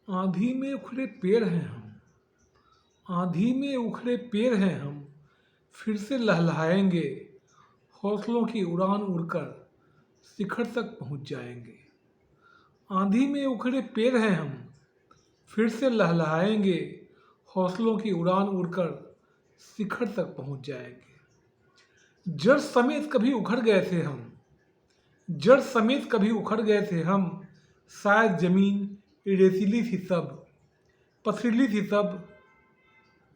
आंधी में उखड़े पेड़ हैं हम, आंधी में उखड़े पेड़ हैं हम, फिर से लहलहाएंगे, हौसलों की उड़ान उड़कर शिखर तक पहुंच जाएंगे। आंधी में उखड़े पेड़ हैं हम, फिर से लहलहाएंगे, हौसलों की उड़ान उड़कर शिखर तक पहुंच जाएंगे। जड़ समेत कभी उखड़ गए थे हम, जड़ समेत कभी उखड़ गए थे हम, शायद जमीन रेतीली थी तब, पथरीली थी तब,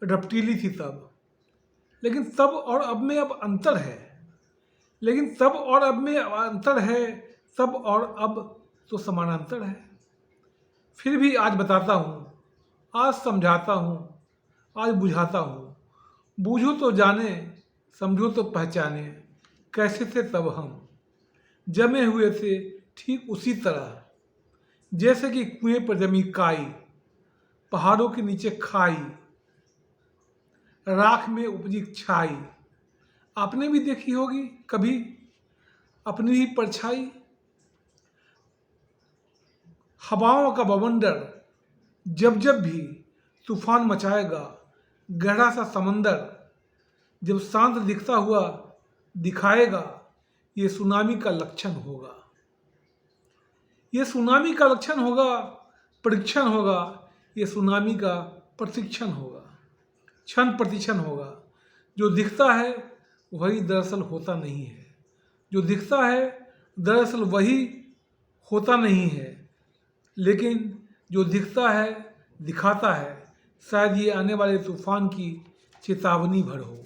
रपटीली थी तब। लेकिन तब और अब में अब अंतर है, लेकिन तब और अब में अंतर है, तब और अब तो समानांतर है। फिर भी आज बताता हूँ, आज समझाता हूँ, आज बुझाता हूँ। बूझो तो जाने, समझो तो पहचाने, कैसे थे तब हम, जमे हुए थे ठीक उसी तरह, जैसे कि कुएं पर जमी काई, पहाड़ों के नीचे खाई, राख में उपजी छाई। आपने भी देखी होगी कभी अपनी ही परछाई। हवाओं का बवंडर जब जब भी तूफान मचाएगा, गहरा सा समंदर जब शांत दिखता हुआ दिखाएगा, ये सुनामी का लक्षण होगा, ये सुनामी का लक्षण होगा, परीक्षण होगा, ये सुनामी का प्रशिक्षण होगा, क्षण प्रतिक्षण होगा। जो दिखता है वही दरअसल होता नहीं है, जो दिखता है दरअसल वही होता नहीं है। लेकिन जो दिखता है दिखाता है, शायद ये आने वाले तूफान की चेतावनी भर हो,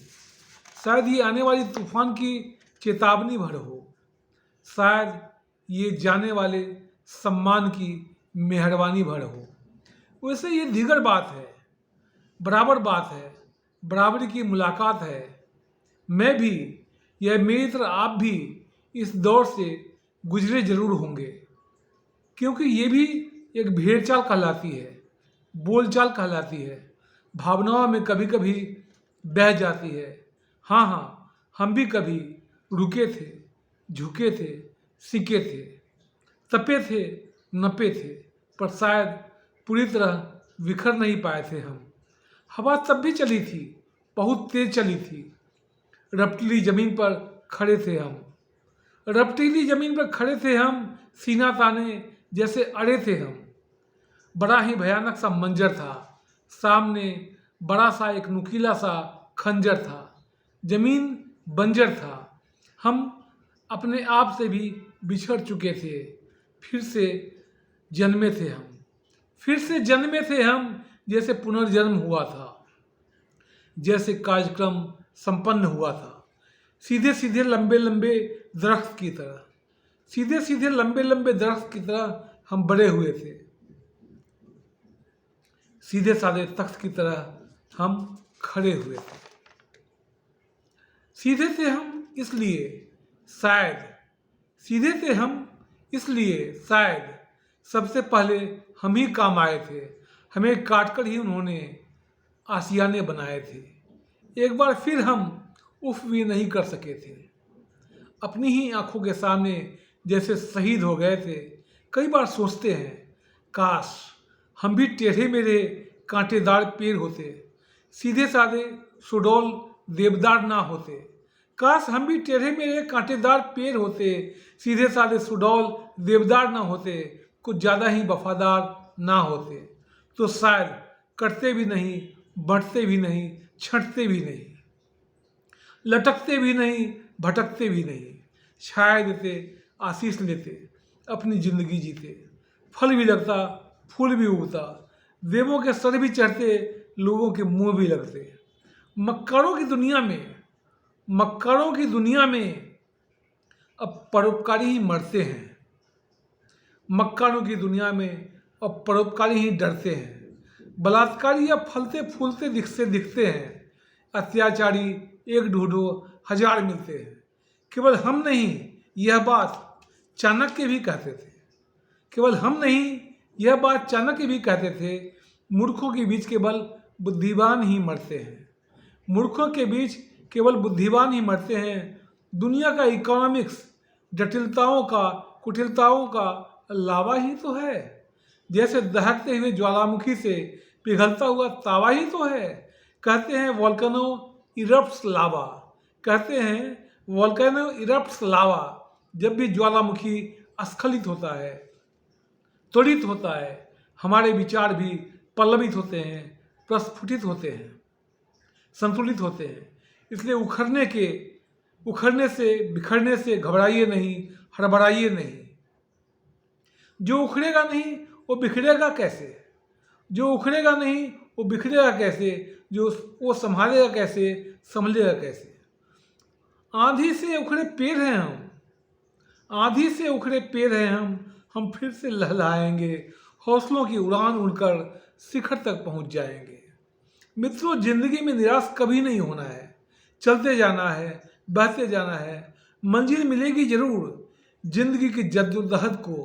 शायद ये आने वाली तूफान की चेतावनी भर हो, शायद ये जाने वाले सम्मान की मेहरबानी भर हो। वैसे ये दीगर बात है, बराबर बात है, बराबरी की मुलाकात है। मैं भी, यह मेरी तरह आप भी इस दौर से गुजरे जरूर होंगे, क्योंकि ये भी एक भेड़चाल कहलाती है, बोलचाल कहलाती है, भावनाओं में कभी कभी बह जाती है। हाँ हाँ, हम भी कभी रुके थे, झुके थे, सीखे थे, तपे थे, नपे थे, पर शायद पूरी तरह बिखर नहीं पाए थे हम। हवा तब भी चली थी, बहुत तेज चली थी। रपटीली जमीन पर खड़े थे हम, रपटीली जमीन पर खड़े थे हम, सीना ताने जैसे अड़े थे हम। बड़ा ही भयानक सा मंजर था, सामने बड़ा सा एक नुकीला सा खंजर था। जमीन बंजर था, हम अपने आप से भी बिछड़ चुके थे। फिर से जन्मे थे हम, फिर से जन्मे थे हम, जैसे पुनर्जन्म हुआ था, जैसे कार्यक्रम संपन्न हुआ था। सीधे सीधे लंबे लंबे दरख्त की तरह, सीधे सीधे लंबे लंबे दरख्त की तरह हम बड़े हुए थे। सीधे साधे तख्त की तरह हम खड़े हुए थे। सीधे थे हम इसलिए शायद, सीधे थे हम इसलिए शायद सबसे पहले हम ही काम आए थे। हमें काटकर ही उन्होंने आशियाने बनाए थे। एक बार फिर हम उफ भी नहीं कर सके थे। अपनी ही आंखों के सामने जैसे शहीद हो गए थे। कई बार सोचते हैं, काश हम भी टेढ़े मेढ़े कांटेदार पेड़ होते, सीधे साधे सुडौल देवदार ना होते। काश हम भी टेढ़े मेढ़े कांटेदार पेड़ होते, सीधे साधे सुडौल देवदार ना होते, कुछ ज़्यादा ही वफादार ना होते, तो शायद कटते भी नहीं, बढ़ते भी नहीं, छंटते भी नहीं, लटकते भी नहीं, भटकते भी नहीं, छाया देते, आशीष लेते, अपनी जिंदगी जीते। फल भी लगता, फूल भी उगता, देवों के सर भी चढ़ते, लोगों के मुंह भी लगते। मक्कारों की दुनिया में, मक्कारों की दुनिया में अब परोपकारी ही मरते हैं। मक्कारों की दुनिया में अब परोपकारी ही डरते हैं। बलात्कारी अब फलते फूलते दिखते हैं। अत्याचारी एक ढूंढो हजार मिलते हैं। केवल हम नहीं, यह बात चाणक्य भी कहते थे। केवल हम नहीं, यह बात चाणक्य भी कहते थे। मूर्खों के बीच केवल बुद्धिमान ही मरते हैं। मूर्खों के बीच केवल बुद्धिमान ही मरते हैं। दुनिया का इकोनॉमिक्स जटिलताओं का, कुटिलताओं का लावा ही तो है। जैसे दहकते हुए ज्वालामुखी से पिघलता हुआ तावा ही तो है। कहते हैं वोल्केनो इरप्ट्स लावा, कहते हैं वोल्केनो इरप्ट्स लावा। जब भी ज्वालामुखी स्खलित होता है, त्वरित होता है, हमारे विचार भी पल्लवित होते हैं, प्रस्फुटित होते हैं, संतुलित होते हैं। इसलिए उखड़ने से बिखरने से घबराइए नहीं, हड़बड़ाइए नहीं। जो उखड़ेगा नहीं वो बिखरेगा कैसे? जो उखड़ेगा नहीं वो बिखरेगा कैसे? जो वो संभालेगा कैसे, संभलेगा कैसे? आंधी से उखड़े पेड़ हैं हम, आंधी से उखड़े पेड़ हैं हम फिर से लहलहाएंगे, हौसलों की उड़ान उड़कर शिखर तक पहुंच जाएंगे। मित्रों, जिंदगी में निराश कभी नहीं होना है, चलते जाना है, बहते जाना है, मंजिल मिलेगी जरूर। जिंदगी की जद्दोजहद को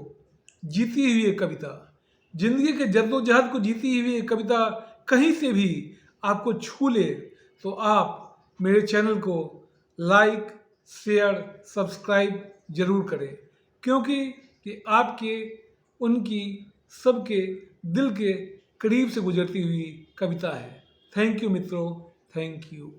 जीती हुई एक कविता, जिंदगी के जद्दोजहद को जीती हुई एक कविता कहीं से भी आपको छू ले तो आप मेरे चैनल को लाइक, शेयर, सब्सक्राइब जरूर करें, क्योंकि ये आपके, उनकी, सबके दिल के करीब से गुजरती हुई कविता है। थैंक यू मित्रों, थैंक यू।